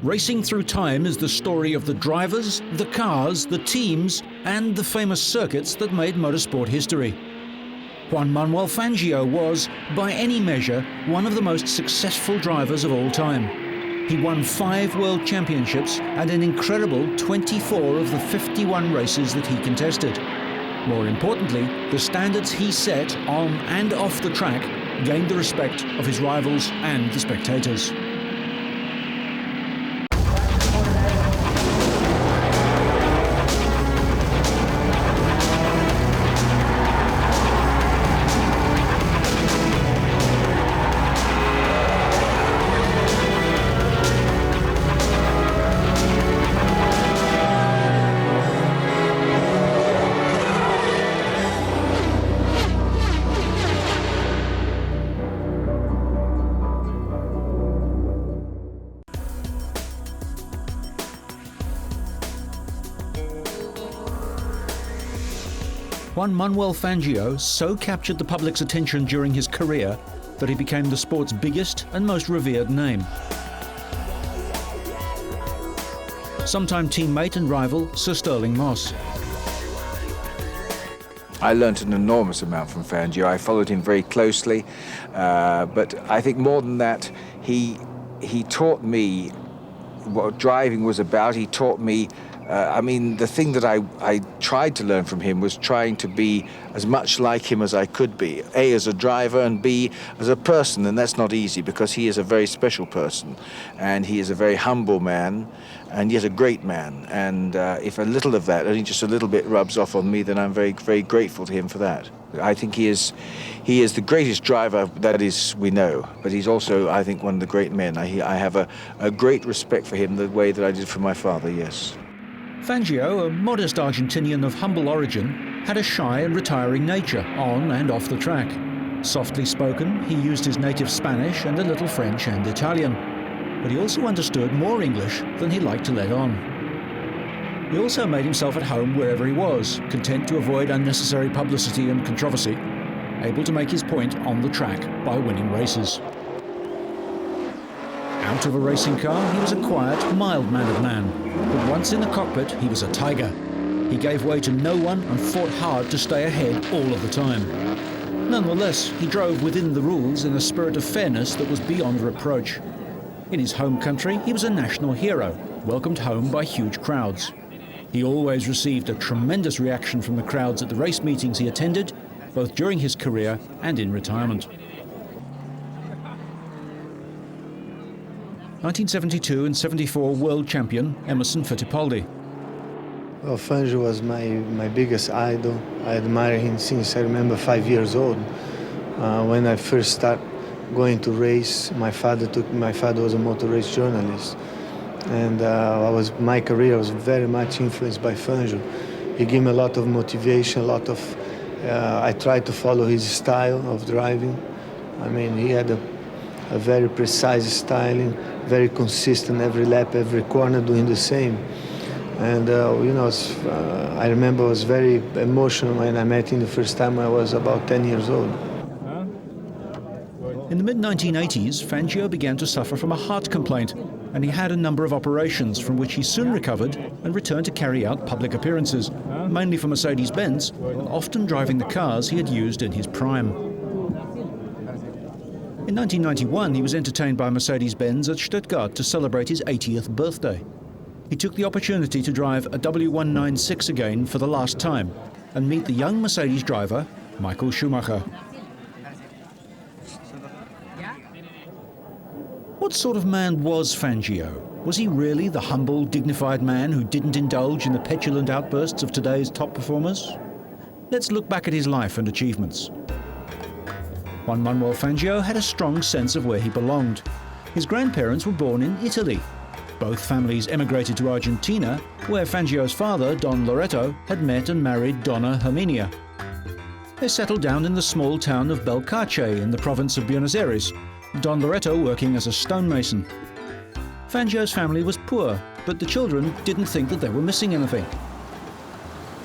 Racing Through Time is the story of the drivers, the cars, the teams, and the famous circuits that made motorsport history. Juan Manuel Fangio was, by any measure, one of the most successful drivers of all time. He won 5 world championships and an incredible 24 of the 51 races that he contested. More importantly, the standards he set on and off the track gained the respect of his rivals and the spectators. Juan Manuel Fangio so captured the public's attention during his career that he became the sport's biggest and most revered name. Sometime teammate and rival Sir Stirling Moss. I learnt an enormous amount from Fangio. I followed him very closely, but I think more than that, he taught me what driving was about. He taught me the thing that I tried to learn from him was trying to be as much like him as I could be, A, as a driver, and B, as a person. And that's not easy because he is a very special person. And he is a very humble man, and yet a great man. And if a little of that, only just a little bit, rubs off on me, then I'm very, very grateful to him for that. I think he is the greatest driver that is we know, but he's also, I think, one of the great men. I have a great respect for him the way that I did for my father, yes. Fangio, a modest Argentinian of humble origin, had a shy and retiring nature on and off the track. Softly spoken, he used his native Spanish and a little French and Italian, but he also understood more English than he liked to let on. He also made himself at home wherever he was, content to avoid unnecessary publicity and controversy, able to make his point on the track by winning races. Out of a racing car, he was a quiet, mild-mannered man, but once in the cockpit, he was a tiger. He gave way to no one and fought hard to stay ahead all of the time. Nonetheless, he drove within the rules in a spirit of fairness that was beyond reproach. In his home country, he was a national hero, welcomed home by huge crowds. He always received a tremendous reaction from the crowds at the race meetings he attended, both during his career and in retirement. 1972 and 74 world champion Emerson Fittipaldi. Well, Fangio was my biggest idol. I admire him since I remember 5 years old. When I first started going to race, my father was a motor race journalist. And my career was very much influenced by Fangio. He gave me a lot of motivation, I tried to follow his style of driving. I mean, he had a very precise styling, very consistent every lap, every corner doing the same. And I remember I was very emotional when I met him the first time. I was about 10 years old. In the mid-1980s, Fangio began to suffer from a heart complaint, and he had a number of operations from which he soon recovered and returned to carry out public appearances, mainly for Mercedes-Benz, and often driving the cars he had used in his prime. In 1991, he was entertained by Mercedes-Benz at Stuttgart to celebrate his 80th birthday. He took the opportunity to drive a W196 again for the last time and meet the young Mercedes driver, Michael Schumacher. What sort of man was Fangio? Was he really the humble, dignified man who didn't indulge in the petulant outbursts of today's top performers? Let's look back at his life and achievements. Juan Manuel Fangio had a strong sense of where he belonged. His grandparents were born in Italy. Both families emigrated to Argentina, where Fangio's father, Don Loreto, had met and married Donna Herminia. They settled down in the small town of Balcarce in the province of Buenos Aires, Don Loreto working as a stonemason. Fangio's family was poor, but the children didn't think that they were missing anything.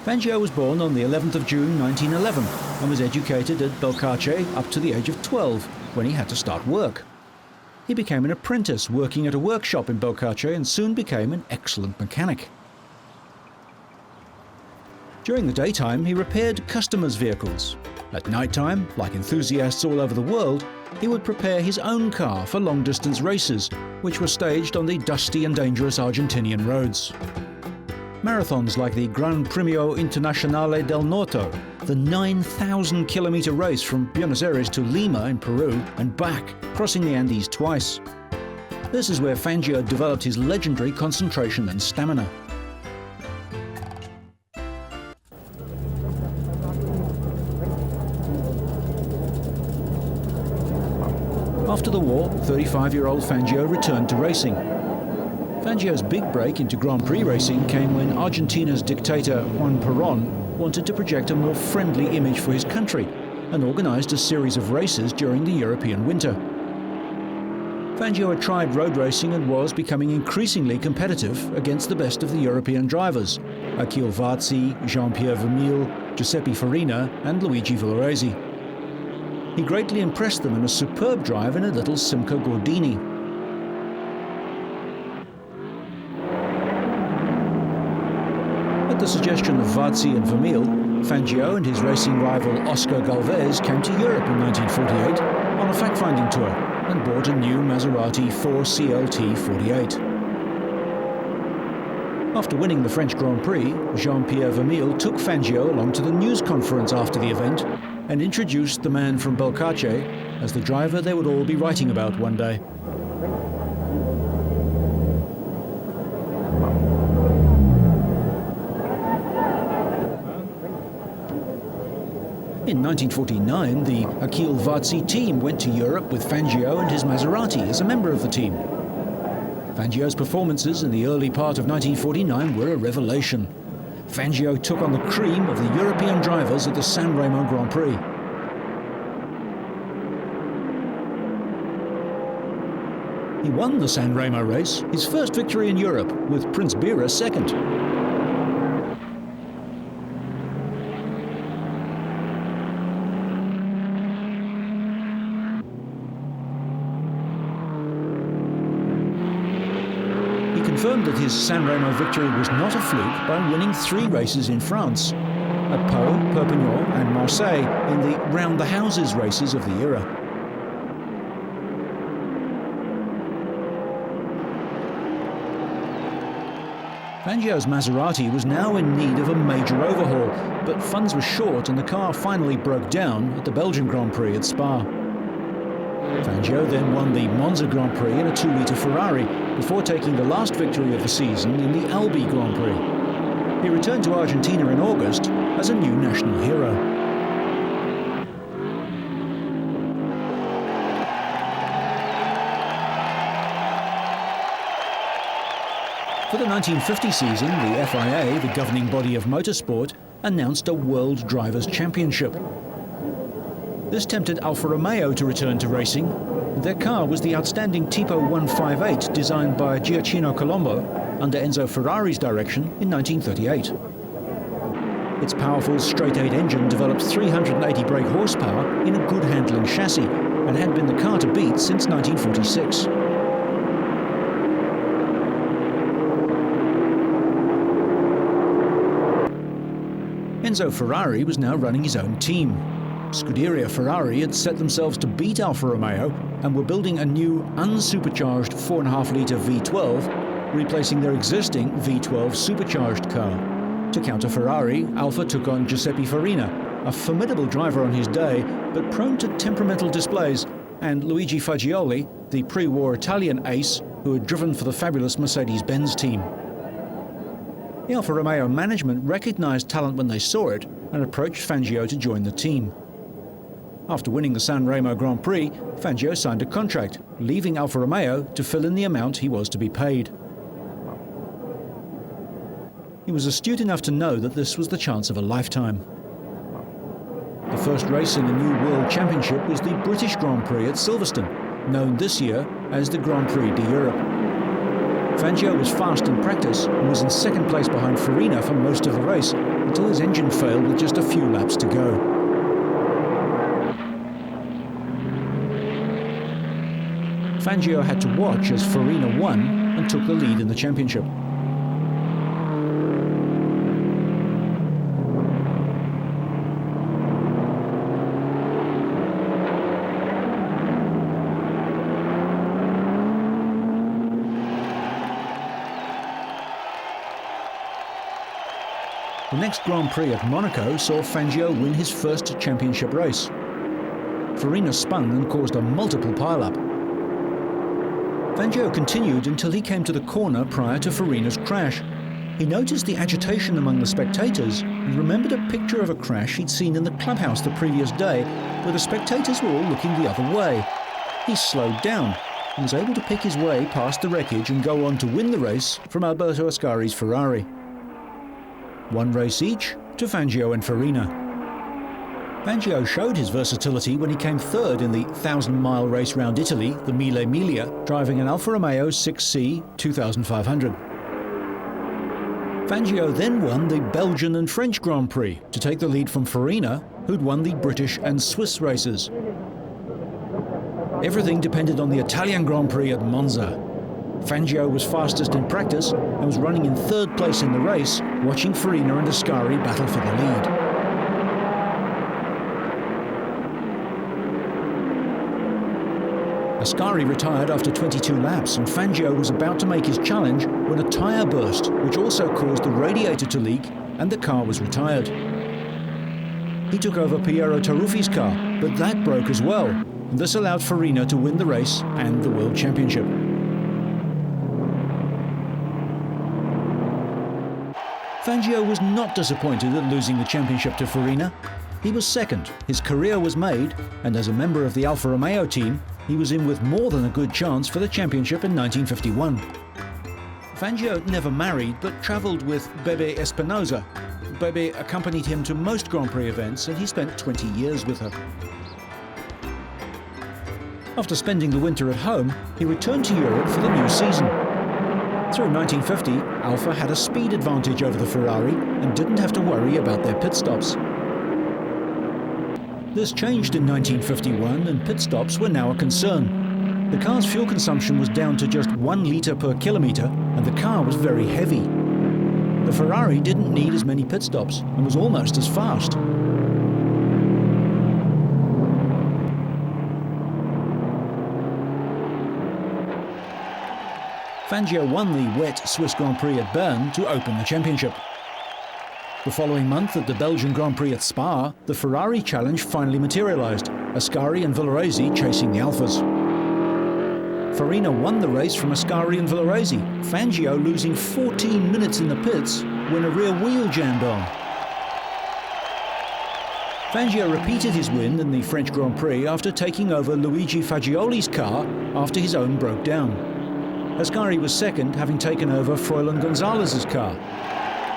Fangio was born on the 11th of June 1911 and was educated at Balcarce up to the age of 12, when he had to start work. He became an apprentice working at a workshop in Balcarce and soon became an excellent mechanic. During the daytime, he repaired customers' vehicles. At nighttime, like enthusiasts all over the world, he would prepare his own car for long-distance races, which were staged on the dusty and dangerous Argentinian roads. Marathons like the Grand Prix Internazionale del Norte, the 9,000-kilometre race from Buenos Aires to Lima in Peru and back, crossing the Andes twice. This is where Fangio developed his legendary concentration and stamina. After the war, 35-year-old Fangio returned to racing. Fangio's big break into Grand Prix racing came when Argentina's dictator Juan Perón wanted to project a more friendly image for his country and organised a series of races during the European winter. Fangio had tried road racing and was becoming increasingly competitive against the best of the European drivers: Achille Varzi, Jean-Pierre Vermeulen, Giuseppe Farina and Luigi Villoresi. He greatly impressed them in a superb drive in a little Simca Gordini. At the suggestion of Varzi and Vermeulen, Fangio and his racing rival Oscar Galvez came to Europe in 1948 on a fact-finding tour and bought a new Maserati 4CLT48. After winning the French Grand Prix, Jean-Pierre Vermeulen took Fangio along to the news conference after the event and introduced the man from Balcarce as the driver they would all be writing about one day. In 1949, the Achille Varzi team went to Europe with Fangio and his Maserati as a member of the team. Fangio's performances in the early part of 1949 were a revelation. Fangio took on the cream of the European drivers at the San Remo Grand Prix. He won the San Remo race, his first victory in Europe, with Prince Bira second. Confirmed that his San Remo victory was not a fluke by winning 3 races in France, at Pau, Perpignan and Marseille in the round-the-houses races of the era. Fangio's Maserati was now in need of a major overhaul, but funds were short and the car finally broke down at the Belgian Grand Prix at Spa. Fangio then won the Monza Grand Prix in a 2-litre Ferrari before taking the last victory of the season in the Albi Grand Prix. He returned to Argentina in August as a new national hero. For the 1950 season, the FIA, the governing body of motorsport, announced a World Drivers' Championship. This tempted Alfa Romeo to return to racing. Their car was the outstanding Tipo 158 designed by Gioacchino Colombo under Enzo Ferrari's direction in 1938. Its powerful straight-eight engine developed 380 brake horsepower in a good handling chassis and had been the car to beat since 1946. Enzo Ferrari was now running his own team. Scuderia Ferrari had set themselves to beat Alfa Romeo and were building a new unsupercharged 4.5-litre V12, replacing their existing V12 supercharged car. To counter Ferrari, Alfa took on Giuseppe Farina, a formidable driver on his day, but prone to temperamental displays, and Luigi Fagioli, the pre-war Italian ace who had driven for the fabulous Mercedes-Benz team. The Alfa Romeo management recognized talent when they saw it and approached Fangio to join the team. After winning the San Remo Grand Prix, Fangio signed a contract, leaving Alfa Romeo to fill in the amount he was to be paid. He was astute enough to know that this was the chance of a lifetime. The first race in the new World Championship was the British Grand Prix at Silverstone, known this year as the Grand Prix d'Europe. Fangio was fast in practice and was in second place behind Farina for most of the race until his engine failed with just a few laps to go. Fangio had to watch as Farina won and took the lead in the championship. The next Grand Prix at Monaco saw Fangio win his first championship race. Farina spun and caused a multiple pile-up. Fangio continued until he came to the corner prior to Farina's crash. He noticed the agitation among the spectators and remembered a picture of a crash he'd seen in the clubhouse the previous day, where the spectators were all looking the other way. He slowed down and was able to pick his way past the wreckage and go on to win the race from Alberto Ascari's Ferrari. One race each to Fangio and Farina. Fangio showed his versatility when he came third in the 1,000-mile race round Italy, the Mille Miglia, driving an Alfa Romeo 6C 2500. Fangio then won the Belgian and French Grand Prix to take the lead from Farina, who'd won the British and Swiss races. Everything depended on the Italian Grand Prix at Monza. Fangio was fastest in practice and was running in third place in the race, watching Farina and Ascari battle for the lead. Ascari retired after 22 laps, and Fangio was about to make his challenge when a tyre burst, which also caused the radiator to leak, and the car was retired. He took over Piero Taruffi's car, but that broke as well, and this allowed Farina to win the race and the World Championship. Fangio was not disappointed at losing the championship to Farina. He was second, his career was made, and as a member of the Alfa Romeo team, he was in with more than a good chance for the championship in 1951. Fangio never married, but travelled with Bebe Espinosa. Bebe accompanied him to most Grand Prix events, and he spent 20 years with her. After spending the winter at home, he returned to Europe for the new season. Through 1950, Alfa had a speed advantage over the Ferrari and didn't have to worry about their pit stops. This changed in 1951 and pit stops were now a concern. The car's fuel consumption was down to just 1 litre per kilometre and the car was very heavy. The Ferrari didn't need as many pit stops and was almost as fast. Fangio won the wet Swiss Grand Prix at Bern to open the championship. The following month at the Belgian Grand Prix at Spa, the Ferrari challenge finally materialised, Ascari and Villoresi chasing the Alfas. Farina won the race from Ascari and Villoresi, Fangio losing 14 minutes in the pits when a rear wheel jammed on. Fangio repeated his win in the French Grand Prix after taking over Luigi Fagioli's car after his own broke down. Ascari was second, having taken over Froilan Gonzalez's car.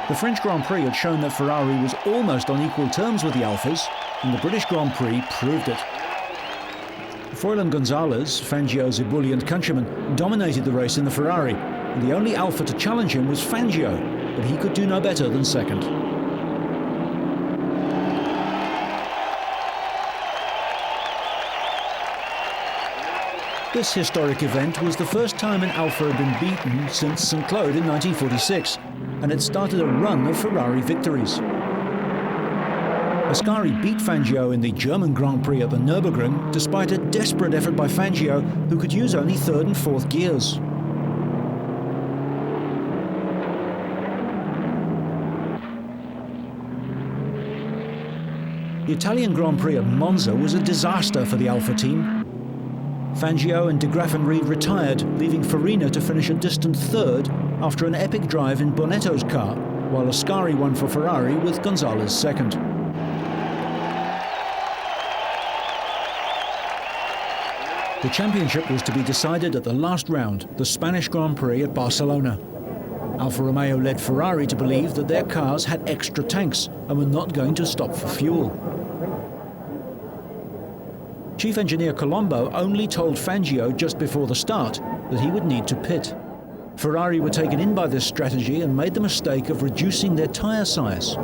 The French Grand Prix had shown that Ferrari was almost on equal terms with the Alfas, and the British Grand Prix proved it. Froilan Gonzalez, Fangio's ebullient countryman, dominated the race in the Ferrari, and the only Alfa to challenge him was Fangio, but he could do no better than second. This historic event was the first time an Alfa had been beaten since St. Claude in 1946, and it started a run of Ferrari victories. Ascari beat Fangio in the German Grand Prix at the Nürburgring, despite a desperate effort by Fangio, who could use only third and fourth gears. The Italian Grand Prix at Monza was a disaster for the Alfa team. Fangio and de Graffenried retired, leaving Farina to finish a distant third after an epic drive in Bonetto's car, while Ascari won for Ferrari with Gonzalez second. The championship was to be decided at the last round, the Spanish Grand Prix at Barcelona. Alfa Romeo led Ferrari to believe that their cars had extra tanks and were not going to stop for fuel. Chief Engineer Colombo only told Fangio just before the start that he would need to pit. Ferrari were taken in by this strategy and made the mistake of reducing their tyre size.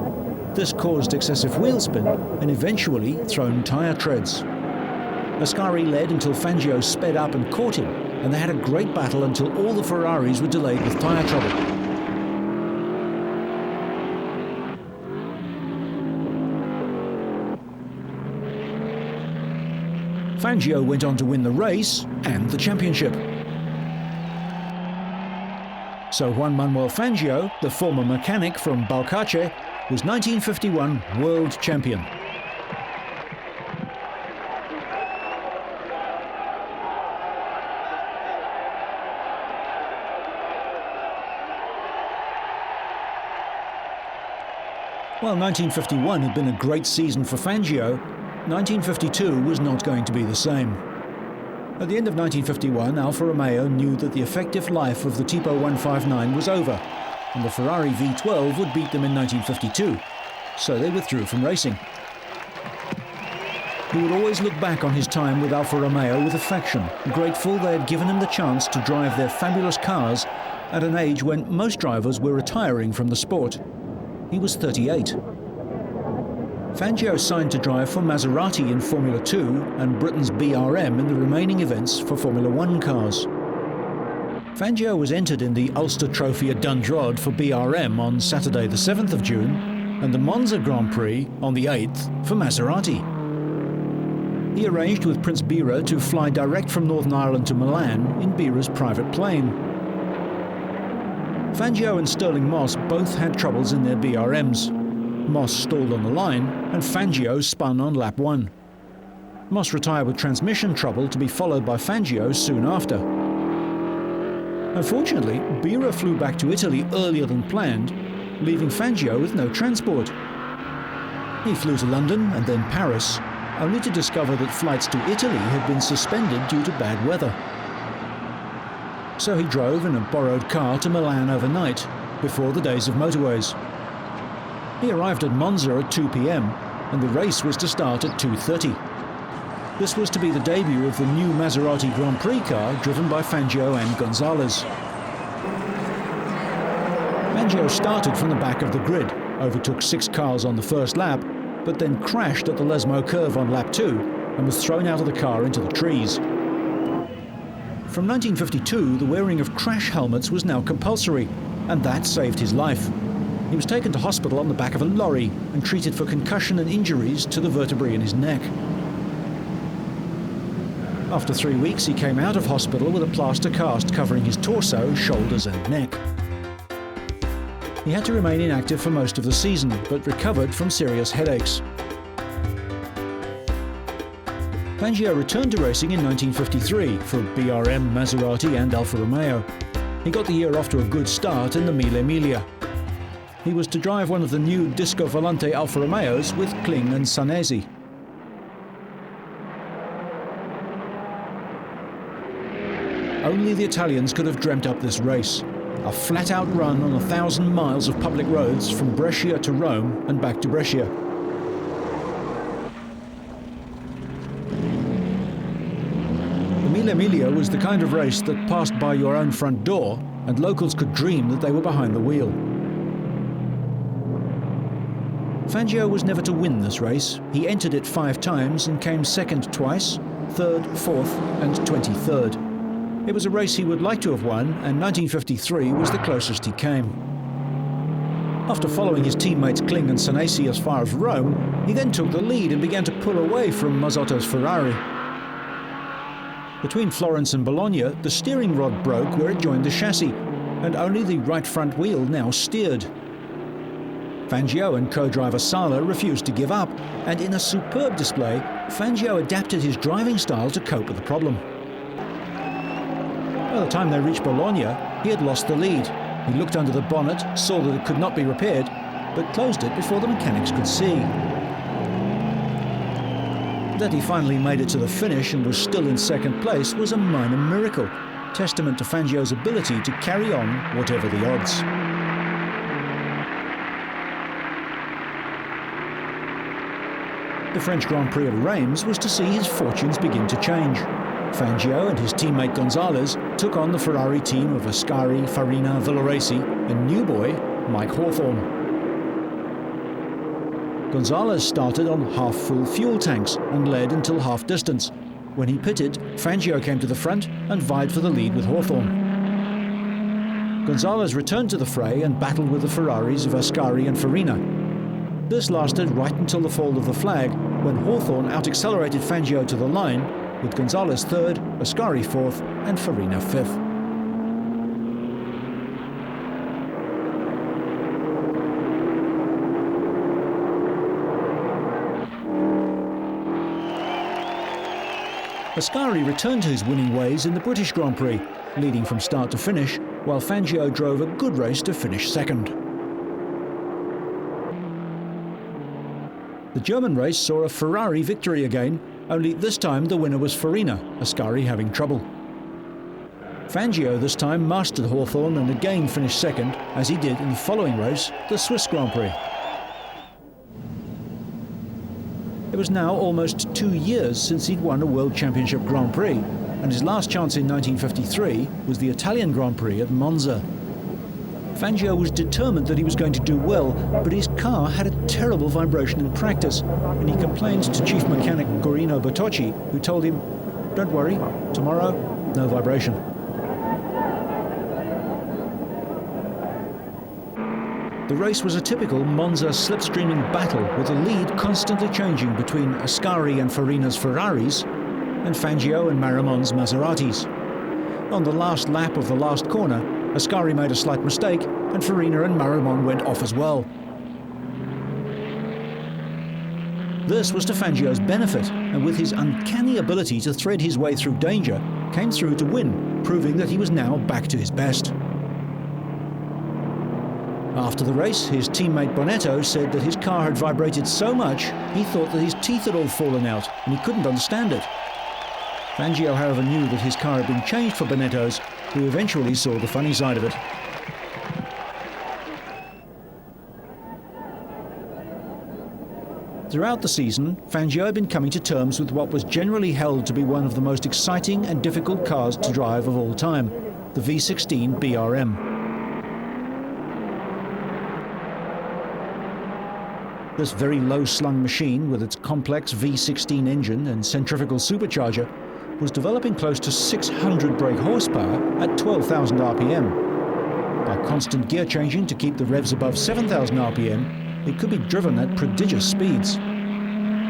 This caused excessive wheel spin and eventually thrown tyre treads. Ascari led until Fangio sped up and caught him, and they had a great battle until all the Ferraris were delayed with tyre trouble. Fangio went on to win the race and the championship. So Juan Manuel Fangio, the former mechanic from Balcarce, was 1951 world champion. While 1951 had been a great season for Fangio, 1952 was not going to be the same. At the end of 1951, Alfa Romeo knew that the effective life of the Tipo 159 was over, and the Ferrari V12 would beat them in 1952, so they withdrew from racing. He would always look back on his time with Alfa Romeo with affection, grateful they had given him the chance to drive their fabulous cars at an age when most drivers were retiring from the sport. He was 38. Fangio signed to drive for Maserati in Formula 2 and Britain's BRM in the remaining events for Formula 1 cars. Fangio was entered in the Ulster Trophy at Dundrod for BRM on Saturday the 7th of June and the Monza Grand Prix on the 8th for Maserati. He arranged with Prince Bira to fly direct from Northern Ireland to Milan in Bira's private plane. Fangio and Stirling Moss both had troubles in their BRMs. Moss stalled on the line, and Fangio spun on lap 1. Moss retired with transmission trouble to be followed by Fangio soon after. Unfortunately, Bira flew back to Italy earlier than planned, leaving Fangio with no transport. He flew to London and then Paris, only to discover that flights to Italy had been suspended due to bad weather. So he drove in a borrowed car to Milan overnight, before the days of motorways. He arrived at Monza at 2 p.m, and the race was to start at 2:30. This was to be the debut of the new Maserati Grand Prix car driven by Fangio and Gonzalez. Fangio started from the back of the grid, overtook 6 cars on the first lap, but then crashed at the Lesmo curve on lap 2 and was thrown out of the car into the trees. From 1952, the wearing of crash helmets was now compulsory, and that saved his life. He was taken to hospital on the back of a lorry and treated for concussion and injuries to the vertebrae in his neck. After 3 weeks, he came out of hospital with a plaster cast covering his torso, shoulders and neck. He had to remain inactive for most of the season, but recovered from serious headaches. Fangio returned to racing in 1953 for BRM, Maserati and Alfa Romeo. He got the year off to a good start in the Mille Miglia. He was to drive one of the new Disco Volante Alfa Romeos with Kling and Sanesi. Only the Italians could have dreamt up this race. A flat-out run on 1,000 miles of public roads from Brescia to Rome and back to Brescia. The Mille Miglia was the kind of race that passed by your own front door, and locals could dream that they were behind the wheel. Fangio was never to win this race. He entered it 5 times and came second twice, third, fourth and 23rd. It was a race he would like to have won, and 1953 was the closest he came. After following his teammates Kling and Sanesi as far as Rome, he then took the lead and began to pull away from Mazzotto's Ferrari. Between Florence and Bologna, the steering rod broke where it joined the chassis, and only the right front wheel now steered. Fangio and co-driver Sala refused to give up, and in a superb display, Fangio adapted his driving style to cope with the problem. By the time they reached Bologna, he had lost the lead. He looked under the bonnet, saw that it could not be repaired, but closed it before the mechanics could see. That he finally made it to the finish and was still in second place was a minor miracle, testament to Fangio's ability to carry on whatever the odds. The French Grand Prix at Reims was to see his fortunes begin to change. Fangio and his teammate Gonzalez took on the Ferrari team of Ascari, Farina, Villoresi and new boy Mike Hawthorne. Gonzalez started on half-full fuel tanks and led until half distance, When he pitted, Fangio came to the front and vied for the lead with Hawthorn. Gonzalez returned to the fray and battled with the Ferraris of Ascari and Farina. This lasted right until the fall of the flag, when Hawthorn out-accelerated Fangio to the line, with Gonzalez third, Ascari fourth, and Farina fifth. Ascari returned to his winning ways in the British Grand Prix, leading from start to finish, while Fangio drove a good race to finish second. The German race saw a Ferrari victory again, only this time the winner was Farina, Ascari having trouble. Fangio this time mastered Hawthorn and again finished second, as he did in the following race, the Swiss Grand Prix. It was now almost 2 years since he'd won a World Championship Grand Prix, and his last chance in 1953 was the Italian Grand Prix at Monza. Fangio was determined that he was going to do well, but his car had a terrible vibration in practice, and he complained to chief mechanic Guarino Bertocci, who told him, "Don't worry, tomorrow, no vibration." The race was a typical Monza slipstreaming battle, with the lead constantly changing between Ascari and Farina's Ferraris and Fangio and Marimon's Maseratis. On the last lap of the last corner, Ascari made a slight mistake and Farina and Marimon went off as well. This was to Fangio's benefit, and with his uncanny ability to thread his way through danger, came through to win, proving that he was now back to his best. After the race, his teammate Bonetto said that his car had vibrated so much he thought that his teeth had all fallen out and he couldn't understand it. Fangio, however, knew that his car had been changed for Bonetto's, who eventually saw the funny side of it. Throughout the season, Fangio had been coming to terms with what was generally held to be one of the most exciting and difficult cars to drive of all time, the V16 BRM. This very low-slung machine, with its complex V16 engine and centrifugal supercharger, was developing close to 600 brake horsepower at 12,000 RPM. By constant gear changing to keep the revs above 7,000 RPM, it could be driven at prodigious speeds.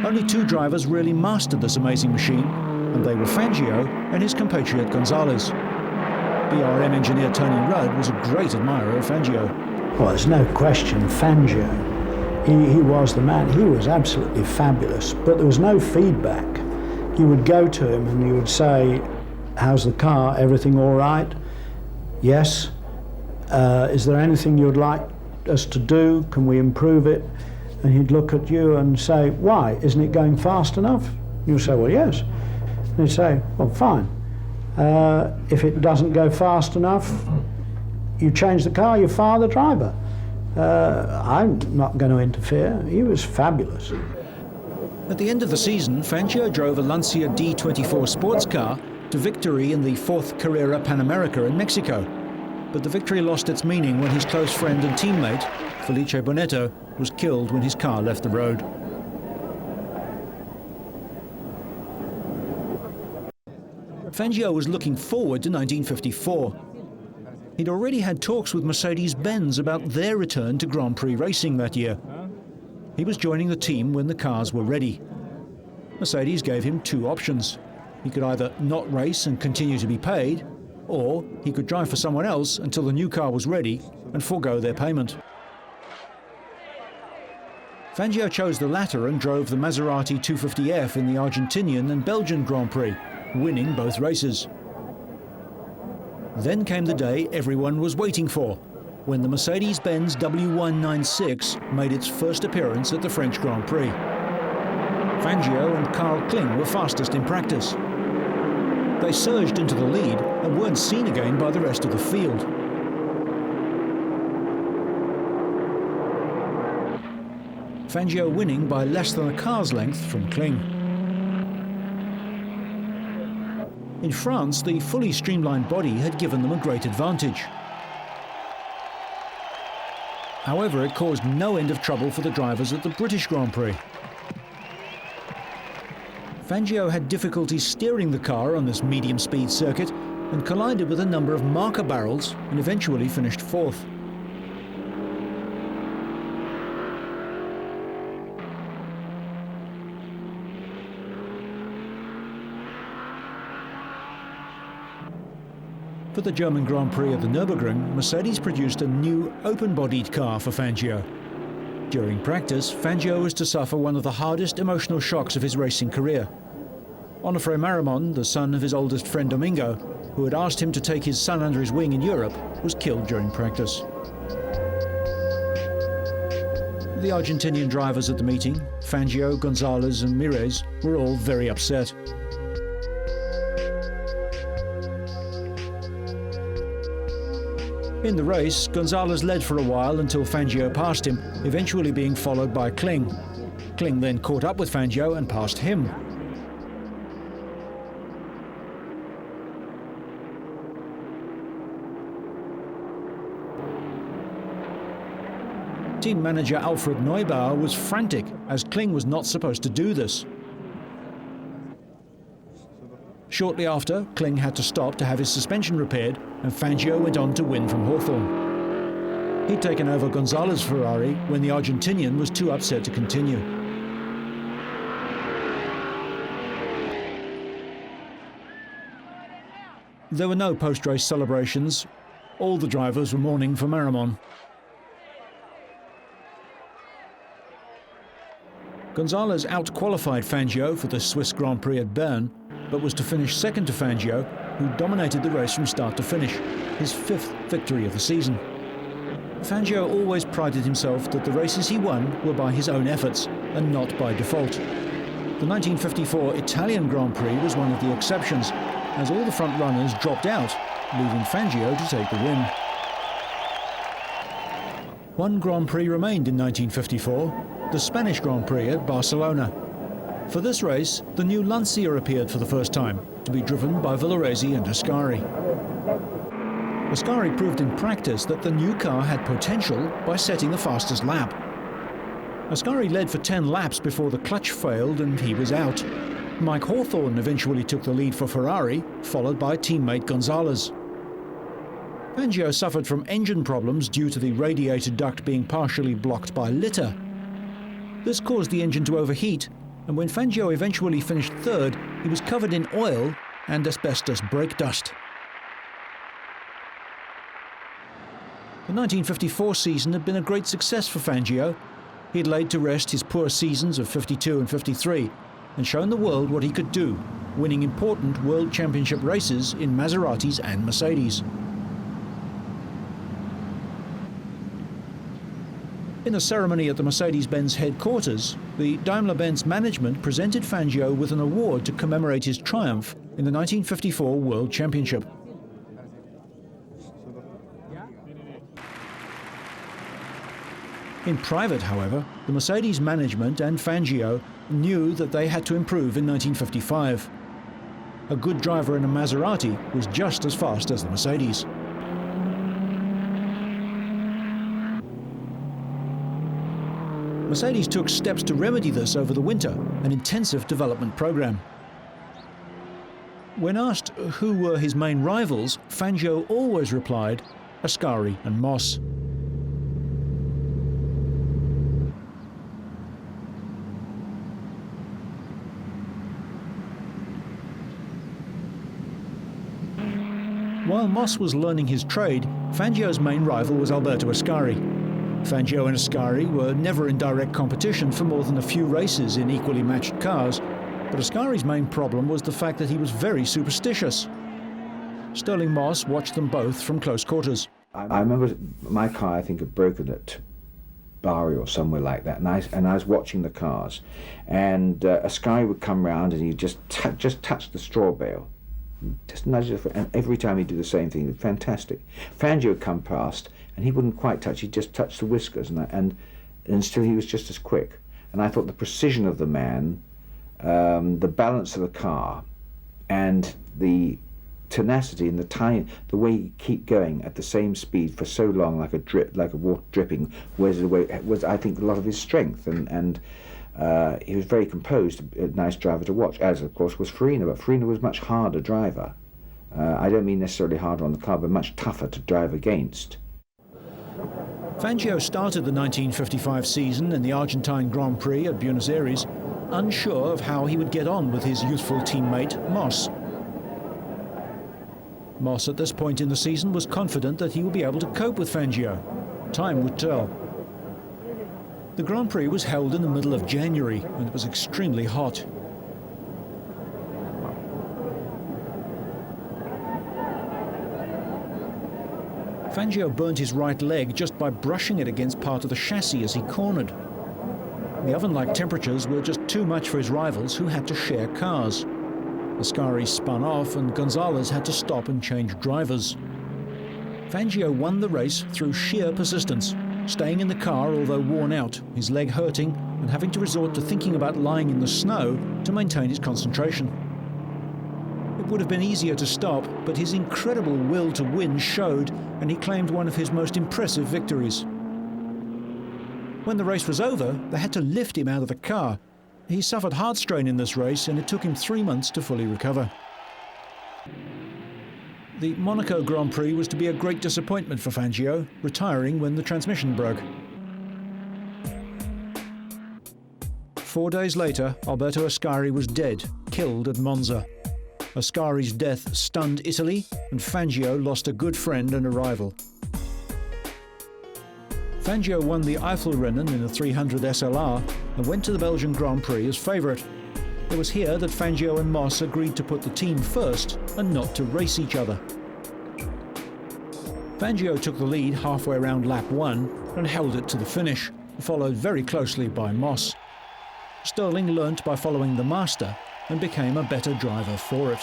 Only two drivers really mastered this amazing machine, and they were Fangio and his compatriot Gonzalez. BRM engineer Tony Rudd was a great admirer of Fangio. Well, there's no question, Fangio. He was the man. He was absolutely fabulous, but there was no feedback. You would go to him and you would say, "How's the car? Everything all right? Yes. Is there anything you'd like us to do? Can we improve it?" And he'd look at you and say, "Why? Isn't it going fast enough?" You'd say, "Well, yes." And he'd say, "Well, fine. If it doesn't go fast enough, you change the car, you fire the driver. I'm not going to interfere." He was fabulous. At the end of the season, Fangio drove a Lancia D24 sports car to victory in the 4th Carrera Pan America in Mexico. But the victory lost its meaning when his close friend and teammate, Felice Bonetto, was killed when his car left the road. Fangio was looking forward to 1954. He'd already had talks with Mercedes-Benz about their return to Grand Prix racing that year. He was joining the team when the cars were ready. Mercedes gave him two options. He could either not race and continue to be paid, or he could drive for someone else until the new car was ready and forego their payment. Fangio chose the latter and drove the Maserati 250F in the Argentinian and Belgian Grand Prix, winning both races. Then came the day everyone was waiting for, when the Mercedes-Benz W196 made its first appearance at the French Grand Prix. Fangio and Carl Kling were fastest in practice. They surged into the lead and weren't seen again by the rest of the field. Fangio winning by less than a car's length from Kling. In France, the fully streamlined body had given them a great advantage. However, it caused no end of trouble for the drivers at the British Grand Prix. Fangio had difficulty steering the car on this medium-speed circuit and collided with a number of marker barrels and eventually finished fourth. For the German Grand Prix at the Nürburgring, Mercedes produced a new open-bodied car for Fangio. During practice, Fangio was to suffer one of the hardest emotional shocks of his racing career. Onofre Marimon, the son of his oldest friend Domingo, who had asked him to take his son under his wing in Europe, was killed during practice. The Argentinian drivers at the meeting, Fangio, Gonzalez and Mires, were all very upset. In the race, Gonzalez led for a while until Fangio passed him, eventually being followed by Kling. Kling then caught up with Fangio and passed him. Team manager Alfred Neubauer was frantic, as Kling was not supposed to do this. Shortly after, Kling had to stop to have his suspension repaired, and Fangio went on to win from Hawthorn. He'd taken over Gonzalez's Ferrari when the Argentinian was too upset to continue. There were no post-race celebrations. All the drivers were mourning for Marimon. Gonzalez out-qualified Fangio for the Swiss Grand Prix at Bern, but was to finish second to Fangio, who dominated the race from start to finish, his fifth victory of the season. Fangio always prided himself that the races he won were by his own efforts and not by default. The 1954 Italian Grand Prix was one of the exceptions, as all the front runners dropped out, leaving Fangio to take the win. One Grand Prix remained in 1954, the Spanish Grand Prix at Barcelona. For this race, the new Lancia appeared for the first time, to be driven by Villoresi and Ascari. Ascari proved in practice that the new car had potential by setting the fastest lap. Ascari led for 10 laps before the clutch failed and he was out. Mike Hawthorn eventually took the lead for Ferrari, followed by teammate Gonzalez. Fangio suffered from engine problems due to the radiator duct being partially blocked by litter. This caused the engine to overheat, and when Fangio eventually finished third, he was covered in oil and asbestos brake dust. The 1954 season had been a great success for Fangio. He had laid to rest his poor seasons of 52 and 53 and shown the world what he could do, winning important World Championship races in Maseratis and Mercedes. In a ceremony at the Mercedes-Benz headquarters, the Daimler-Benz management presented Fangio with an award to commemorate his triumph in the 1954 World Championship. In private, however, the Mercedes management and Fangio knew that they had to improve in 1955. A good driver in a Maserati was just as fast as the Mercedes. Mercedes took steps to remedy this over the winter, an intensive development program. When asked who were his main rivals, Fangio always replied, Ascari and Moss. While Moss was learning his trade, Fangio's main rival was Alberto Ascari. Fangio and Ascari were never in direct competition for more than a few races in equally matched cars, but Ascari's main problem was the fact that he was very superstitious. Stirling Moss watched them both from close quarters. I remember my car, I think, had broken at Bari or somewhere like that, and I was watching the cars, and Ascari would come round and he'd just touch the straw bale. Just nudge it, and every time he'd do the same thing. Fantastic. Fangio would come past, and he wouldn't quite touch. He'd just touch the whiskers, and still he was just as quick. And I thought the precision of the man, the balance of the car, and the tenacity and the way he keep going at the same speed for so long, like a water dripping, was I think a lot of his strength. And He was very composed, a nice driver to watch, as of course was Farina, but Farina was a much harder driver. I don't mean necessarily harder on the car, but much tougher to drive against. Fangio started the 1955 season in the Argentine Grand Prix at Buenos Aires, unsure of how he would get on with his youthful teammate, Moss. Moss at this point in the season was confident that he would be able to cope with Fangio. Time would tell. The Grand Prix was held in the middle of January and it was extremely hot. Fangio burnt his right leg just by brushing it against part of the chassis as he cornered. The oven-like temperatures were just too much for his rivals, who had to share cars. Ascari spun off and Gonzalez had to stop and change drivers. Fangio won the race through sheer persistence, staying in the car although worn out, his leg hurting and having to resort to thinking about lying in the snow to maintain his concentration. It would have been easier to stop, but his incredible will to win showed, and he claimed one of his most impressive victories. When the race was over, they had to lift him out of the car. He suffered heart strain in this race, and it took him 3 months to fully recover. The Monaco Grand Prix was to be a great disappointment for Fangio, retiring when the transmission broke. 4 days later, Alberto Ascari was dead, killed at Monza. Ascari's death stunned Italy, and Fangio lost a good friend and a rival. Fangio won the Eifelrennen in the 300 SLR and went to the Belgian Grand Prix as favourite. It was here that Fangio and Moss agreed to put the team first and not to race each other. Fangio took the lead halfway around lap 1 and held it to the finish, followed very closely by Moss. Stirling learnt by following the master and became a better driver for it.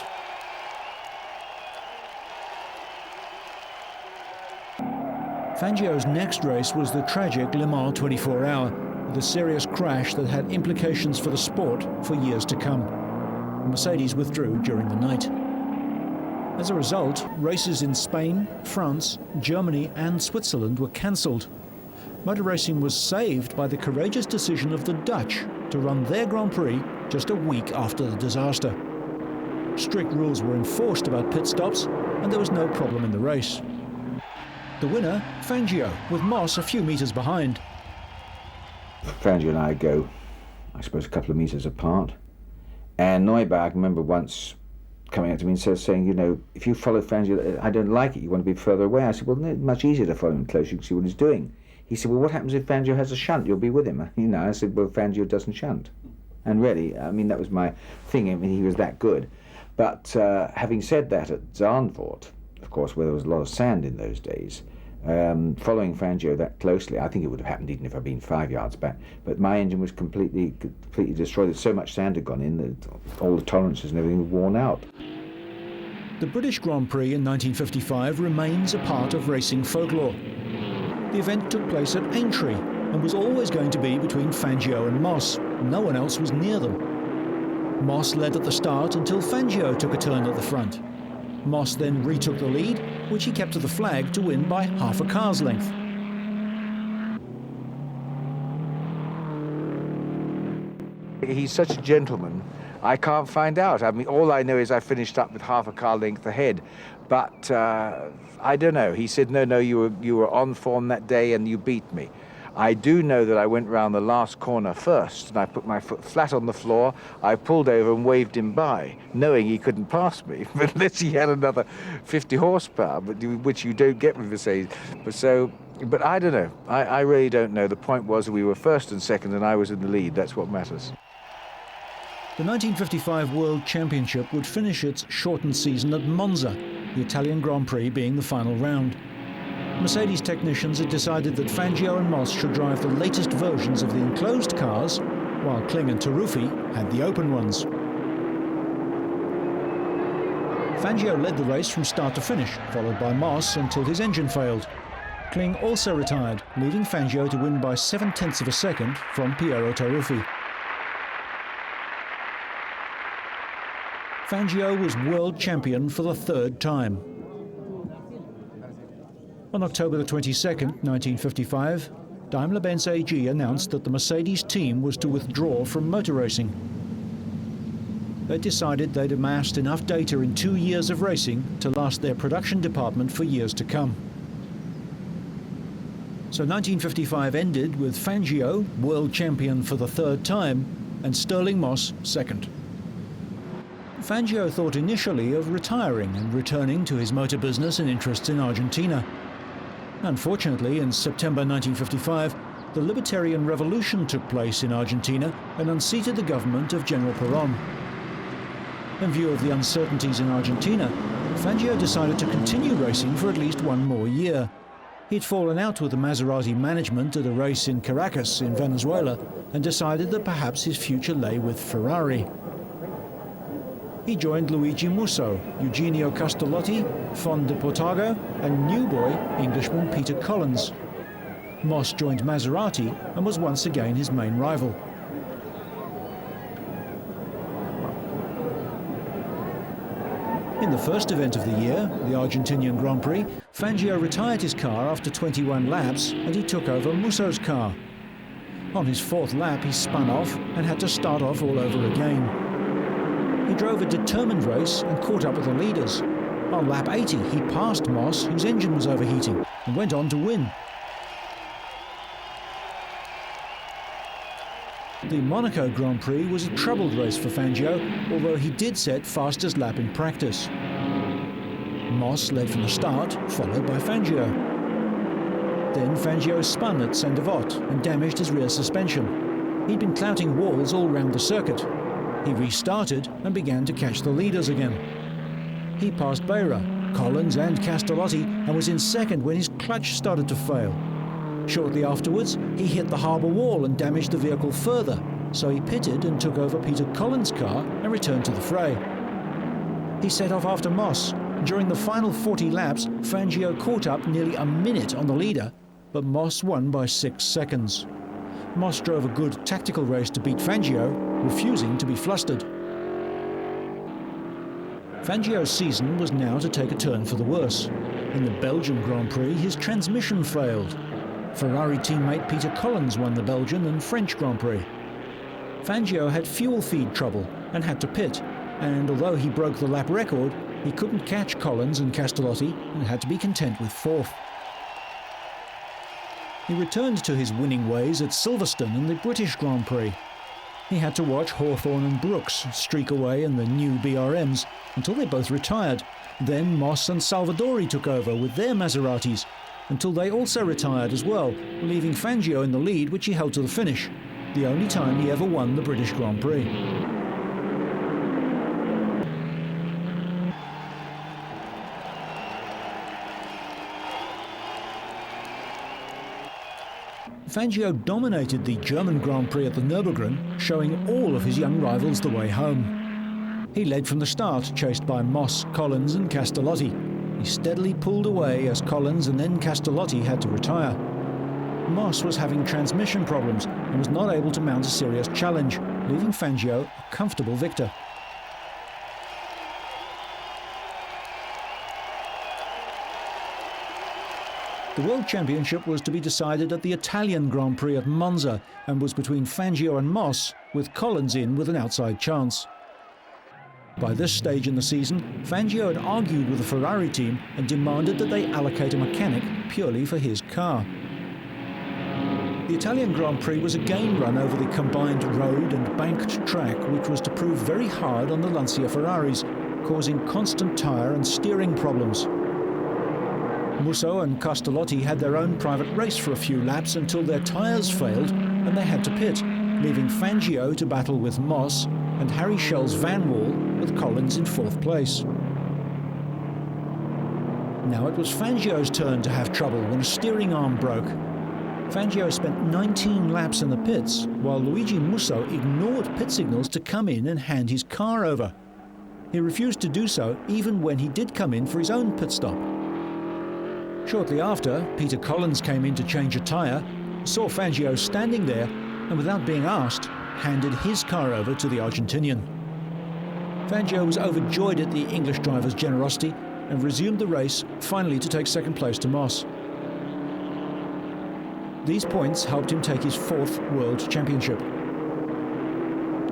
Fangio's next race was the tragic Le Mans 24 Hour, with a serious crash that had implications for the sport for years to come. Mercedes withdrew during the night. As a result, races in Spain, France, Germany and Switzerland were cancelled. Motor racing was saved by the courageous decision of the Dutch to run their Grand Prix just a week after the disaster. Strict rules were enforced about pit stops, and there was no problem in the race. The winner, Fangio, with Moss a few metres behind. Fangio and I go, I suppose, a couple of metres apart. And Neubauer, I remember once coming up to me and saying, you know, if you follow Fangio, I don't like it, you want to be further away. I said, well, no, it's much easier to follow him close, you can see what he's doing. He said, well, what happens if Fangio has a shunt? You'll be with him. You know, I said, well, Fangio doesn't shunt. And really, I mean, that was my thing. I mean, he was that good. But having said that, at Zandvoort, of course, where there was a lot of sand in those days, following Fangio that closely, I think it would have happened even if I'd been 5 yards back. But my engine was completely destroyed. There's so much sand had gone in that all the tolerances and everything were worn out. The British Grand Prix in 1955 remains a part of racing folklore. The event took place at Aintree and was always going to be between Fangio and Moss. No one else was near them. Moss led at the start until Fangio took a turn at the front. Moss then retook the lead, which he kept to the flag to win by half a car's length. He's such a gentleman, I can't find out. I mean, all I know is I finished up with half a car length ahead. But I don't know. He said, no, you were on form that day and you beat me. I do know that I went round the last corner first and I put my foot flat on the floor. I pulled over and waved him by, knowing he couldn't pass me, unless he had another 50 horsepower, which you don't get with Mercedes. But I don't know. I really don't know. The point was we were first and second and I was in the lead. That's what matters. The 1955 World Championship would finish its shortened season at Monza, the Italian Grand Prix being the final round. Mercedes technicians had decided that Fangio and Moss should drive the latest versions of the enclosed cars, while Kling and Taruffi had the open ones. Fangio led the race from start to finish, followed by Moss until his engine failed. Kling also retired, leaving Fangio to win by 0.7 of a second from Piero Taruffi. Fangio was world champion for the third time. On October the 22nd, 1955, Daimler-Benz AG announced that the Mercedes team was to withdraw from motor racing. They decided they'd amassed enough data in 2 years of racing to last their production department for years to come. So 1955 ended with Fangio, world champion for the third time, and Stirling Moss second. Fangio thought initially of retiring and returning to his motor business and interests in Argentina. Unfortunately, in September 1955, the Libertarian Revolution took place in Argentina and unseated the government of General Perón. In view of the uncertainties in Argentina, Fangio decided to continue racing for at least one more year. He'd fallen out with the Maserati management at a race in Caracas in Venezuela and decided that perhaps his future lay with Ferrari. He joined Luigi Musso, Eugenio Castellotti, Fon de Portago, and new boy Englishman Peter Collins. Moss joined Maserati and was once again his main rival. In the first event of the year, the Argentinian Grand Prix, Fangio retired his car after 21 laps and he took over Musso's car. On his fourth lap, he spun off and had to start off all over again. He drove a determined race and caught up with the leaders. On lap 80, he passed Moss, whose engine was overheating, and went on to win. The Monaco Grand Prix was a troubled race for Fangio, although he did set fastest lap in practice. Moss led from the start, followed by Fangio. Then Fangio spun at Saint-Devote and damaged his rear suspension. He'd been clouting walls all round the circuit. He restarted and began to catch the leaders again. He passed Beira, Collins and Castellotti and was in second when his clutch started to fail. Shortly afterwards, he hit the harbour wall and damaged the vehicle further, so he pitted and took over Peter Collins' car and returned to the fray. He set off after Moss. During the final 40 laps, Fangio caught up nearly a minute on the leader, but Moss won by 6 seconds. Moss drove a good tactical race to beat Fangio, refusing to be flustered. Fangio's season was now to take a turn for the worse. In the Belgian Grand Prix, his transmission failed. Ferrari teammate Peter Collins won the Belgian and French Grand Prix. Fangio had fuel feed trouble and had to pit, and although he broke the lap record, he couldn't catch Collins and Castellotti and had to be content with fourth. He returned to his winning ways at Silverstone in the British Grand Prix. He had to watch Hawthorne and Brooks streak away in the new BRMs until they both retired. Then Moss and Salvadori took over with their Maseratis, until they also retired as well, leaving Fangio in the lead, which he held to the finish, the only time he ever won the British Grand Prix. Fangio dominated the German Grand Prix at the Nürburgring, showing all of his young rivals the way home. He led from the start, chased by Moss, Collins and Castellotti. He steadily pulled away as Collins and then Castellotti had to retire. Moss was having transmission problems and was not able to mount a serious challenge, leaving Fangio a comfortable victor. The World Championship was to be decided at the Italian Grand Prix at Monza and was between Fangio and Moss, with Collins in with an outside chance. By this stage in the season, Fangio had argued with the Ferrari team and demanded that they allocate a mechanic purely for his car. The Italian Grand Prix was again run over the combined road and banked track, which was to prove very hard on the Lancia Ferraris, causing constant tyre and steering problems. Musso and Castellotti had their own private race for a few laps until their tyres failed and they had to pit, leaving Fangio to battle with Moss and Harry Schell's Van Wall with Collins in fourth place. Now it was Fangio's turn to have trouble when a steering arm broke. Fangio spent 19 laps in the pits, while Luigi Musso ignored pit signals to come in and hand his car over. He refused to do so even when he did come in for his own pit stop. Shortly after, Peter Collins came in to change a tyre, saw Fangio standing there, and without being asked, handed his car over to the Argentinian. Fangio was overjoyed at the English driver's generosity and resumed the race, finally to take second place to Moss. These points helped him take his 4th World Championship.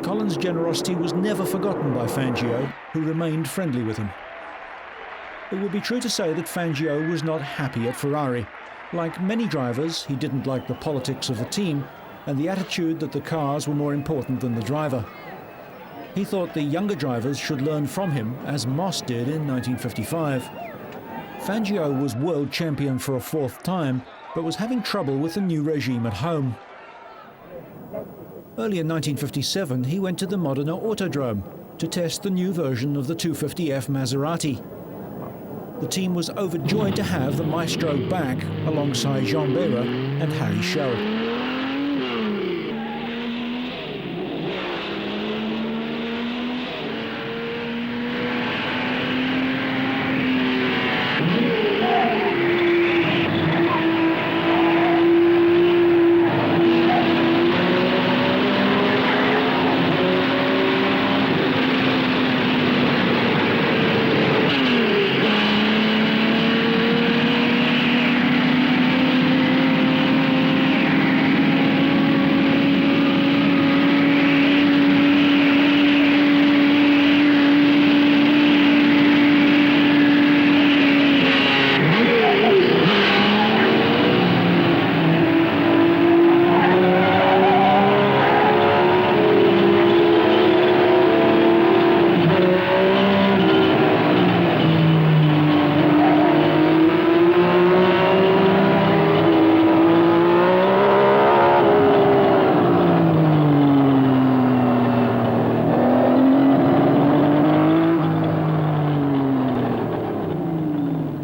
Collins' generosity was never forgotten by Fangio, who remained friendly with him. It would be true to say that Fangio was not happy at Ferrari. Like many drivers, he didn't like the politics of the team and the attitude that the cars were more important than the driver. He thought the younger drivers should learn from him, as Moss did in 1955. Fangio was world champion for a 4th time, but was having trouble with the new regime at home. Early in 1957, he went to the Modena Autodrome to test the new version of the 250F Maserati. The team was overjoyed to have the Maestro back alongside Jean Behra and Harry Schell.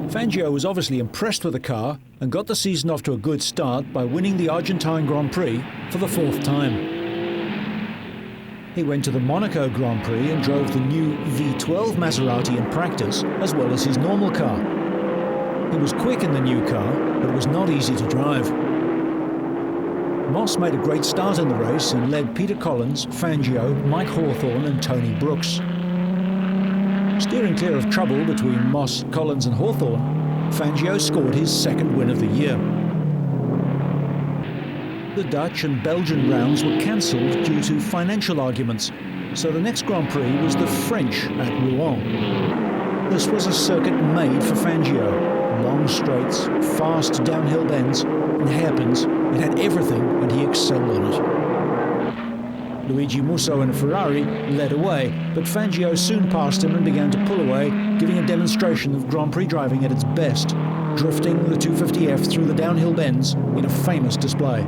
Fangio was obviously impressed with the car and got the season off to a good start by winning the Argentine Grand Prix for the 4th time. He went to the Monaco Grand Prix and drove the new V12 Maserati in practice as well as his normal car. He was quick in the new car, but it was not easy to drive. Moss made a great start in the race and led Peter Collins, Fangio, Mike Hawthorn and Tony Brooks. Steering clear of trouble between Moss, Collins and Hawthorn, Fangio scored his 2nd win of the year. The Dutch and Belgian rounds were cancelled due to financial arguments, so the next Grand Prix was the French at Rouen. This was a circuit made for Fangio. Long straights, fast downhill bends and hairpins. It had everything and he excelled on it. Luigi Musso in a Ferrari led away, but Fangio soon passed him and began to pull away, giving a demonstration of Grand Prix driving at its best, drifting the 250F through the downhill bends in a famous display.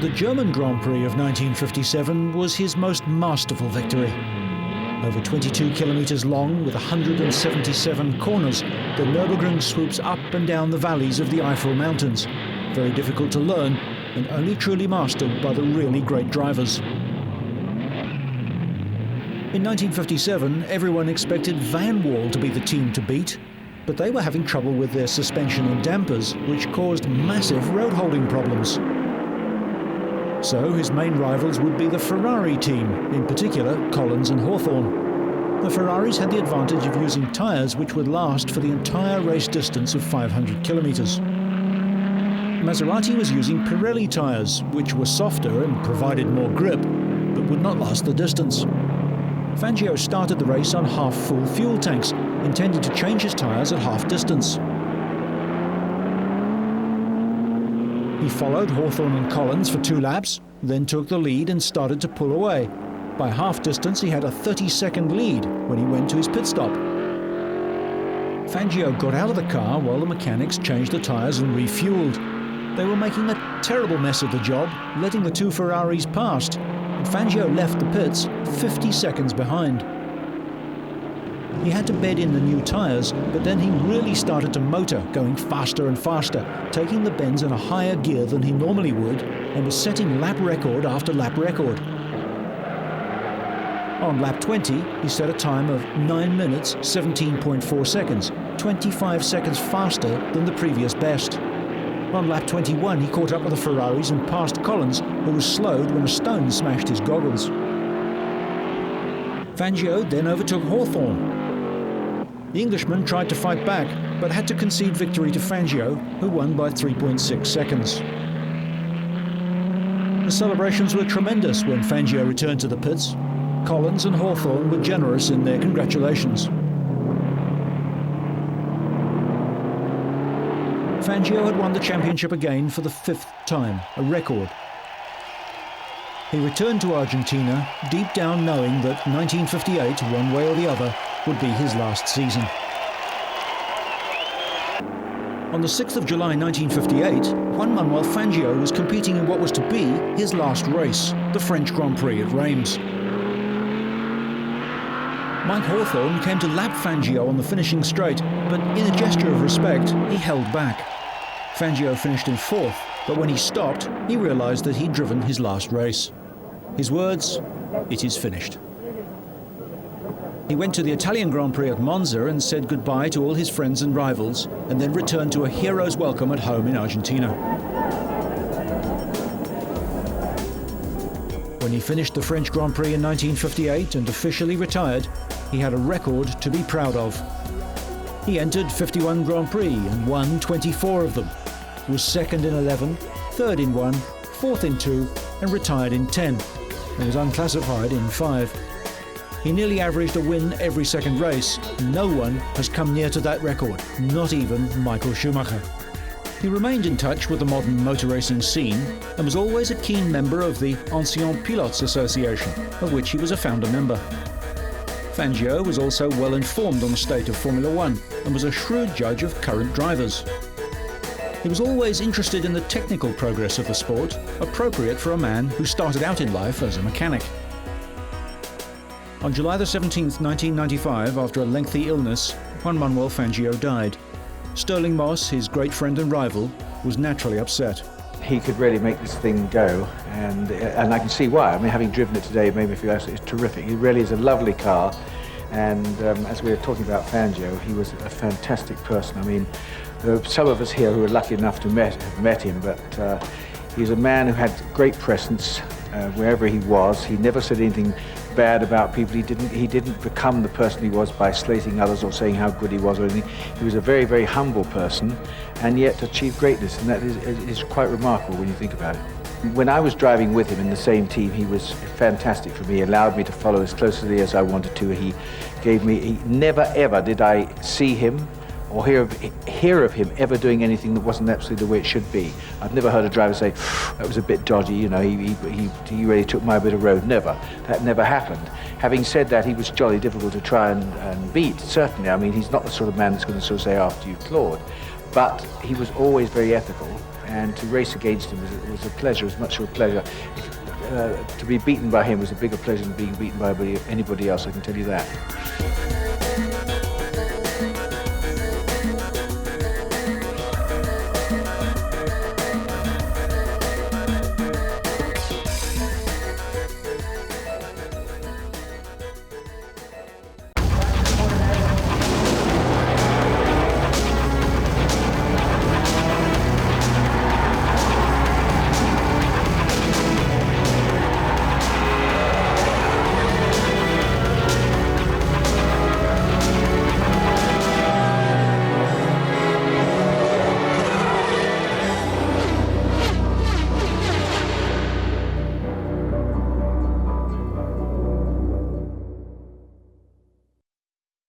The German Grand Prix of 1957 was his most masterful victory. Over 22 kilometers long with 177 corners, the Nürburgring swoops up and down the valleys of the Eifel Mountains. Very difficult to learn and only truly mastered by the really great drivers. In 1957, everyone expected Van Wall to be the team to beat, but they were having trouble with their suspension and dampers, which caused massive road holding problems. So his main rivals would be the Ferrari team, in particular Collins and Hawthorn. The Ferraris had the advantage of using tyres which would last for the entire race distance of 500 kilometres. Maserati was using Pirelli tyres, which were softer and provided more grip, but would not last the distance. Fangio started the race on half-full fuel tanks, intending to change his tyres at half distance. He followed Hawthorn and Collins for 2 laps, then took the lead and started to pull away. By half distance, he had a 30-second lead when he went to his pit stop. Fangio got out of the car while the mechanics changed the tyres and refueled. They were making a terrible mess of the job, letting the 2 Ferraris past, and Fangio left the pits 50 seconds behind. He had to bed in the new tyres, but then he really started to motor, going faster and faster, taking the bends in a higher gear than he normally would, and was setting lap record after lap record. On lap 20, he set a time of 9 minutes, 17.4 seconds, 25 seconds faster than the previous best. On lap 21, he caught up with the Ferraris and passed Collins, who was slowed when a stone smashed his goggles. Fangio then overtook Hawthorn. The Englishman tried to fight back, but had to concede victory to Fangio, who won by 3.6 seconds. The celebrations were tremendous when Fangio returned to the pits. Collins and Hawthorn were generous in their congratulations. Fangio had won the championship again for the 5th time, a record. He returned to Argentina, deep down knowing that 1958, one way or the other, would be his last season. On the 6th of July 1958, Juan Manuel Fangio was competing in what was to be his last race, the French Grand Prix at Reims. Mike Hawthorn came to lap Fangio on the finishing straight, but in a gesture of respect, he held back. Fangio finished in 4th, but when he stopped, he realised that he'd driven his last race. His words, "It is finished." He went to the Italian Grand Prix at Monza and said goodbye to all his friends and rivals, and then returned to a hero's welcome at home in Argentina. When he finished the French Grand Prix in 1958 and officially retired, he had a record to be proud of. He entered 51 Grand Prix and won 24 of them, was second in 11, third in 1, fourth in 2, and retired in 10, and was unclassified in 5. He nearly averaged a win every second race. No one has come near to that record, not even Michael Schumacher. He remained in touch with the modern motor racing scene and was always a keen member of the Anciens Pilotes Association, of which he was a founder member. Fangio was also well informed on the state of Formula One and was a shrewd judge of current drivers. He was always interested in the technical progress of the sport, appropriate for a man who started out in life as a mechanic. On July the 17th, 1995, after a lengthy illness, Juan Manuel Fangio died. Stirling Moss, his great friend and rival, was naturally upset. He could really make this thing go, and I can see why. I mean, having driven it today, it made me feel absolutely terrific. It really is a lovely car, and as we were talking about Fangio, he was a fantastic person. I mean, there are some of us here who were lucky enough to have met him, but he's a man who had great presence wherever he was. He never said anything bad about people. He didn't become the person he was by slating others or saying how good he was or anything. He was a very, very humble person, and yet achieved greatness, and that is quite remarkable when you think about it. When I was driving with him in the same team, he was fantastic for me. He allowed me to follow as closely as I wanted to. He never ever did I see him or hear of him ever doing anything that wasn't absolutely the way it should be. I've never heard a driver say, that was a bit dodgy, you know, he really took my bit of road. Never. That never happened. Having said that, he was jolly difficult to try and beat, certainly. I mean, he's not the sort of man that's going to sort of say, after you, Claude. But he was always very ethical, and to race against him was a pleasure, as much of a pleasure. To be beaten by him was a bigger pleasure than being beaten by anybody else, I can tell you that.